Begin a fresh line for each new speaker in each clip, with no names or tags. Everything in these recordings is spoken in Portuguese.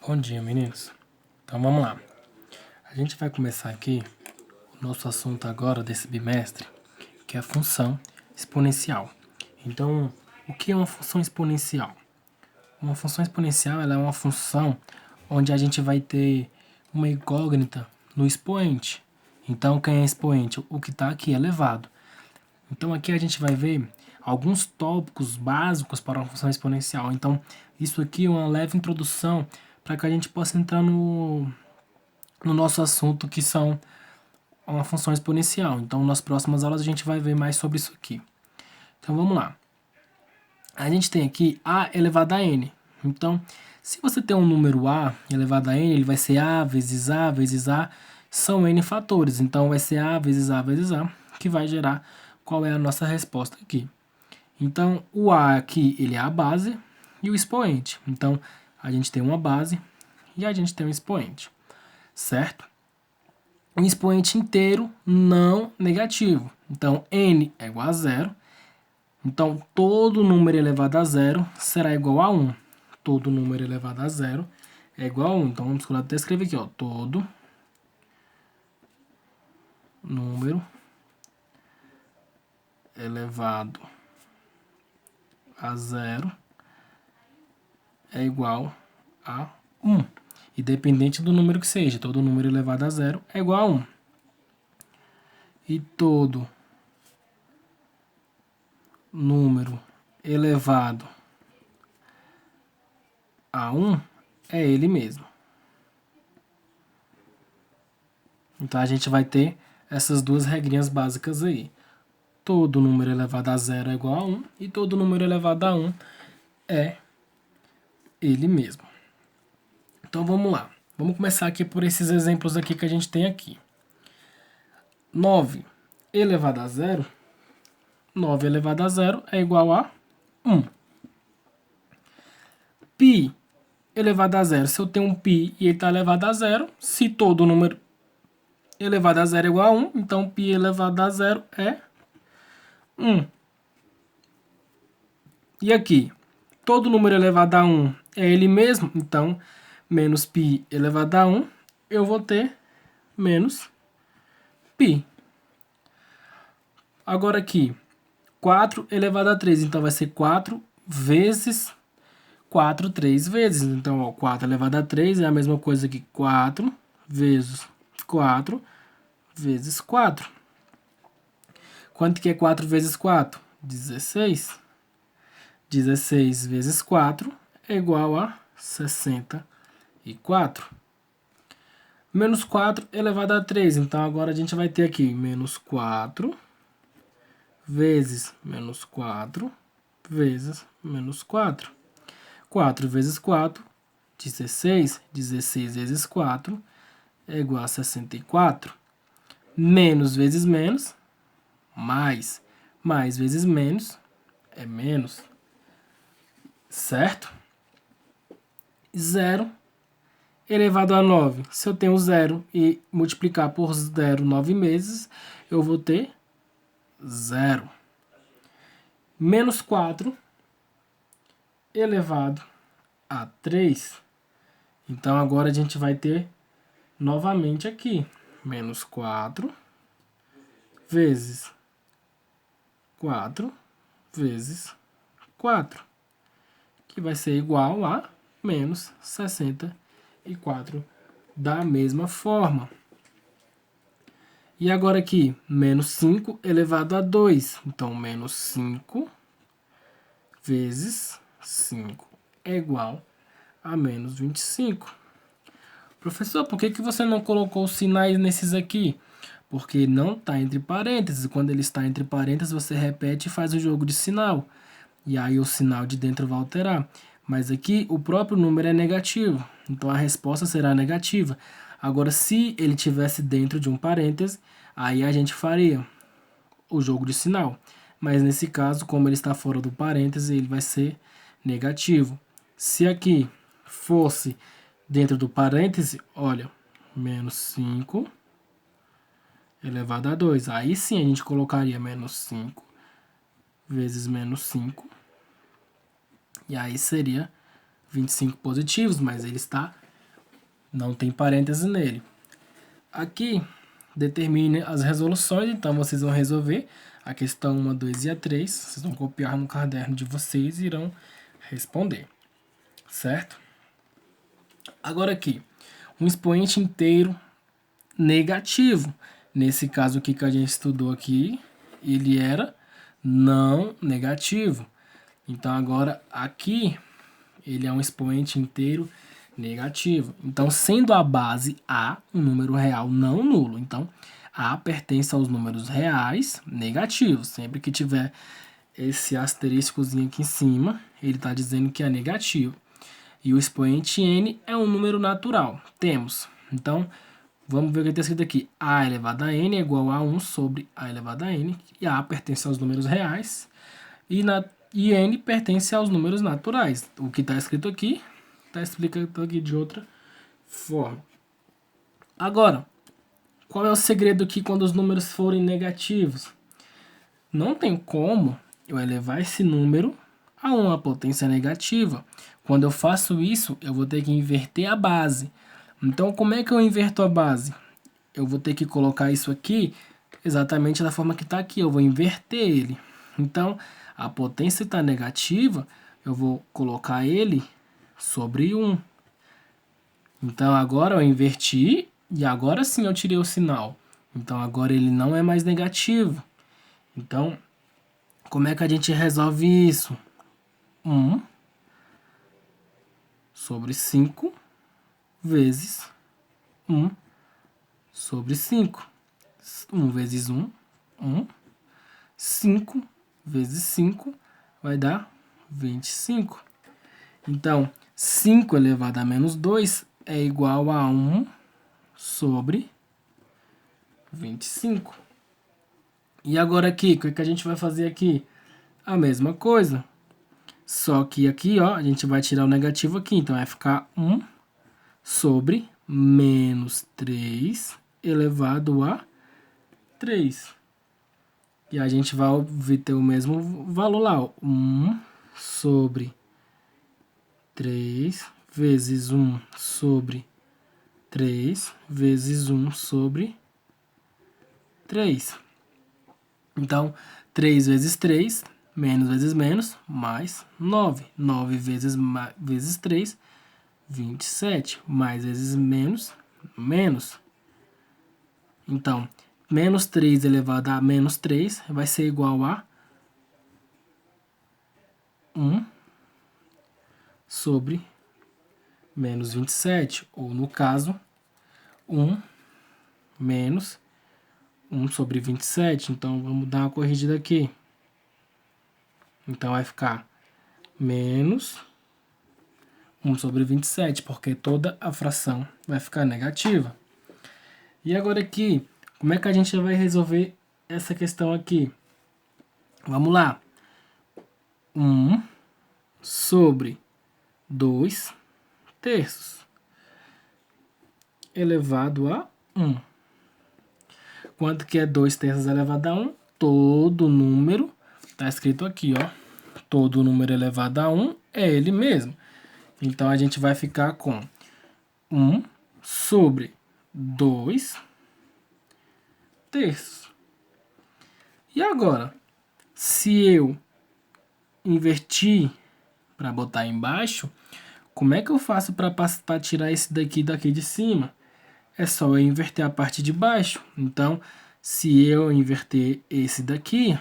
Bom dia, meninos. Então vamos lá. A gente vai começar aqui o nosso assunto agora desse bimestre, que é a função exponencial. Então, o que é uma função exponencial? Uma função exponencial ela é uma função onde a gente vai ter uma incógnita no expoente. Então, quem é expoente? O que está aqui elevado. Então, aqui a gente vai ver alguns tópicos básicos para uma função exponencial. Então, isso aqui é uma leve introdução para que a gente possa entrar no nosso assunto, que são uma função exponencial. Então, nas próximas aulas a gente vai ver mais sobre isso aqui. Então, vamos lá. A gente tem aqui a elevado a n. Então, se você tem um número a elevado a n, ele vai ser a vezes a vezes a, são n fatores. Então, vai ser a vezes a vezes a, que vai gerar qual é a nossa resposta aqui. Então, o a aqui, ele é a base e o expoente. Então, a gente tem uma base e a gente tem um expoente, certo? Um expoente inteiro não negativo. Então, n é igual a zero. Então, todo número elevado a zero será igual a 1. Todo número elevado a zero é igual a 1. Então, vamos até escrever aqui, ó, todo número elevado a zero é igual a 1. Independente do número que seja, todo número elevado a zero é igual a 1. E todo número elevado a 1 é ele mesmo. Então, a gente vai ter essas duas regrinhas básicas aí. Todo número elevado a zero é igual a 1 e todo número elevado a 1 é ele mesmo. Então, vamos lá. Vamos começar aqui por esses exemplos aqui que a gente tem aqui. 9 elevado a zero. 9 elevado a zero é igual a 1. Π elevado a zero. Se eu tenho um π e ele está elevado a zero, se todo número elevado a zero é igual a 1, então π elevado a zero é 1. E aqui, todo número elevado a 1 é ele mesmo, então menos π elevado a 1, eu vou ter menos π. Agora aqui, 4 elevado a 3, então vai ser 4 vezes 4, 3 vezes. Então, ó, 4 elevado a 3 é a mesma coisa que 4 vezes 4 vezes 4. Quanto que é 4 vezes 4? 16. 16 vezes 4 é igual a 64. Menos 4 elevado a 3. Então, agora a gente vai ter aqui menos 4 vezes menos 4 vezes menos 4. 4 vezes 4, 16. 16 vezes 4 é igual a 64. Menos vezes menos, mais. Mais vezes menos é menos. Certo? 0 elevado a 9. Se eu tenho 0 e multiplicar por 0 9 meses, eu vou ter 0. Menos 4 elevado a 3. Então, agora a gente vai ter novamente aqui, menos 4 vezes 4 vezes 4, que vai ser igual a menos 64 da mesma forma. E agora aqui, menos 5 elevado a 2. Então, menos 5 vezes 5 é igual a menos 25. Professor, por que você não colocou os sinais nesses aqui? Porque não está entre parênteses. Quando ele está entre parênteses, você repete e faz o jogo de sinal. E aí o sinal de dentro vai alterar. Mas aqui o próprio número é negativo. Então a resposta será negativa. Agora, se ele tivesse dentro de um parêntese, aí a gente faria o jogo de sinal. Mas nesse caso, como ele está fora do parêntese, ele vai ser negativo. Se aqui fosse dentro do parêntese, olha, menos 5 elevado a 2. Aí sim a gente colocaria menos 5 vezes menos 5. E aí seria 25 positivos, mas ele está não tem parênteses nele. Aqui, determine as resoluções, então vocês vão resolver a questão 1, a 2 e a 3. Vocês vão copiar no caderno de vocês e irão responder, certo? Agora aqui, um expoente inteiro negativo. Nesse caso aqui que a gente estudou aqui, ele era não negativo. Então agora aqui, ele é um expoente inteiro negativo. Então, sendo a base A um número real não nulo. Então, A pertence aos números reais negativos. Sempre que tiver esse asteriscozinho aqui em cima, ele está dizendo que é negativo. E o expoente n é um número natural. Temos. Então, vamos ver o que está escrito aqui. A elevado a n é igual a 1 sobre A elevado a n. E A pertence aos números reais. E n pertence aos números naturais. O que está escrito aqui, está explicado aqui de outra forma. Agora, qual é o segredo aqui quando os números forem negativos? Não tem como eu elevar esse número a uma potência negativa. Quando eu faço isso, eu vou ter que inverter a base. Então, como é que eu inverto a base? Eu vou ter que colocar isso aqui exatamente da forma que está aqui. Eu vou inverter ele. Então, a potência está negativa, eu vou colocar ele sobre 1. Então, agora eu inverti e agora sim eu tirei o sinal. Então, agora ele não é mais negativo. Então, como é que a gente resolve isso? 1 sobre 5 vezes 1 sobre 5. 1 vezes 1, 1. 5 vezes 5 vai dar 25. Então, 5 elevado a menos 2 é igual a 1 sobre 25. E agora aqui, o que a gente vai fazer aqui? A mesma coisa. Só que aqui, ó, a gente vai tirar o negativo aqui. Então, vai ficar 1 sobre menos 3 elevado a 3. E a gente vai obter o mesmo valor lá, ó. 1 sobre 3 vezes 1 sobre 3 vezes 1 sobre 3. Então, 3 vezes 3, menos vezes menos, mais 9. 9 vezes 3, 27. Mais vezes menos, menos. Então, menos 3 elevado a menos 3 vai ser igual a 1 sobre menos 27. Ou, no caso, 1 menos 1 sobre 27. Então, vamos dar uma corrigida aqui. Então, vai ficar menos 1 sobre 27, porque toda a fração vai ficar negativa. E agora aqui, como é que a gente vai resolver essa questão aqui? Vamos lá. 1 sobre 2 terços elevado a 1. Quanto que é 2 terços elevado a 1? Todo número, está escrito aqui, ó. Todo número elevado a 1 é ele mesmo. Então, a gente vai ficar com 1 sobre 2 terços. E agora, se eu invertir para botar embaixo, como é que eu faço para tirar esse daqui de cima? É só eu inverter a parte de baixo. Então, se eu inverter esse daqui,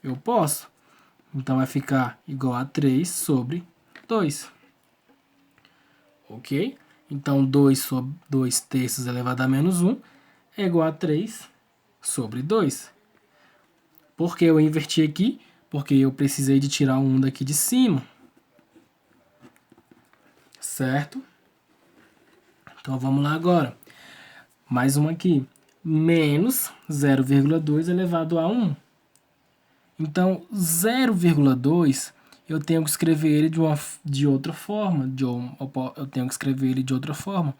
eu posso. Então, vai ficar igual a 3 sobre 2. Ok? Então, 2 sobre 2 terços elevado a menos 1 é igual a 3 sobre 2. Por que eu inverti aqui? Porque eu precisei de tirar um daqui de cima. Certo? Então, vamos lá agora. Mais uma aqui. Menos 0,2 elevado a 1. Então, 0,2 eu tenho que escrever ele de outra forma. Eu tenho que escrever ele de outra forma.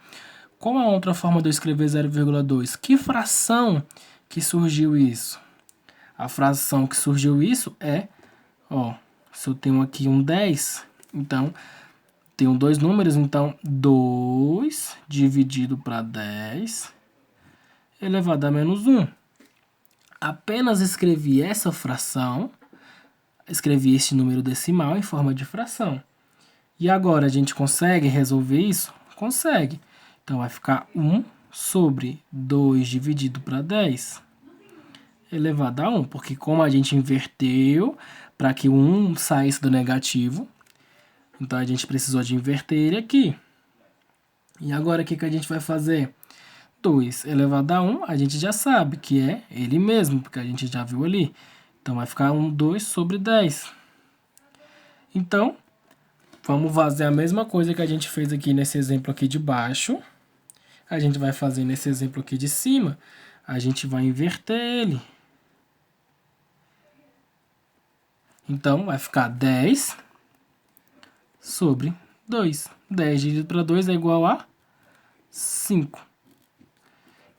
Qual a outra forma de eu escrever 0,2? Que fração que surgiu isso? A fração que surgiu isso é, ó, se eu tenho aqui um 10, então tenho dois números, então 2 dividido para 10 elevado a menos 1. Apenas escrevi essa fração, escrevi este número decimal em forma de fração. E agora a gente consegue resolver isso? Consegue. Então vai ficar 1 sobre 2 dividido para 10 elevado a 1, porque como a gente inverteu para que o 1 saísse do negativo, então a gente precisou de inverter ele aqui. E agora o que a gente vai fazer? 2 elevado a 1, a gente já sabe que é ele mesmo, porque a gente já viu ali. Então vai ficar 2 sobre 10. Então, vamos fazer a mesma coisa que a gente fez aqui nesse exemplo aqui de baixo. A gente vai fazer nesse exemplo aqui de cima. A gente vai inverter ele. Então, vai ficar 10 sobre 2. 10 dividido para 2 é igual a 5.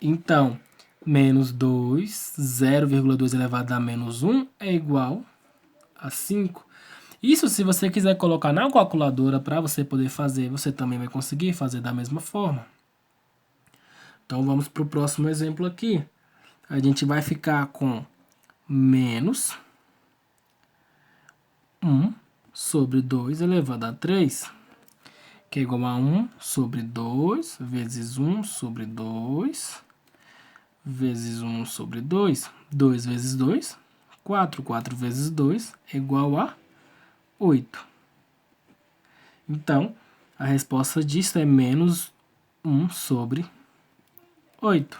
Então, menos 2, 0,2 elevado a menos 1 é igual a 5. Isso, se você quiser colocar na calculadora para você poder fazer, você também vai conseguir fazer da mesma forma. Então, vamos para o próximo exemplo aqui. A gente vai ficar com menos 1 sobre 2 elevado a 3, que é igual a 1 sobre 2 vezes 1 sobre 2 vezes 1 sobre 2. 2 vezes 2, 4. 4 vezes 2 é igual a 8. Então, a resposta disso é menos 1 sobre 8.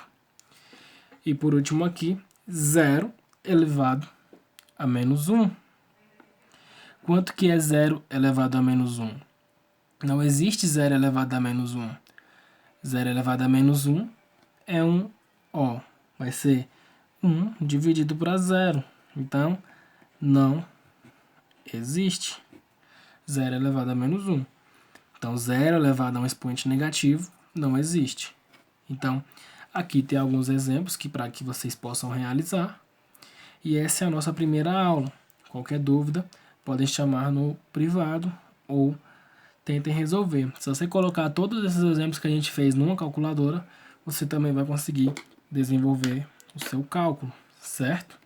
E por último aqui, 0 elevado a menos 1. Quanto que é 0 elevado a menos 1? Não existe 0 elevado a menos 1. 0 elevado a menos 1 é 1, ó. Vai ser 1 dividido para 0. Então, não existe 0 elevado a menos 1. Então, 0 elevado a um expoente negativo não existe. Então, aqui tem alguns exemplos para que vocês possam realizar. E essa é a nossa primeira aula. Qualquer dúvida, podem chamar no privado ou tentem resolver. Se você colocar todos esses exemplos que a gente fez numa calculadora, você também vai conseguir desenvolver o seu cálculo, certo?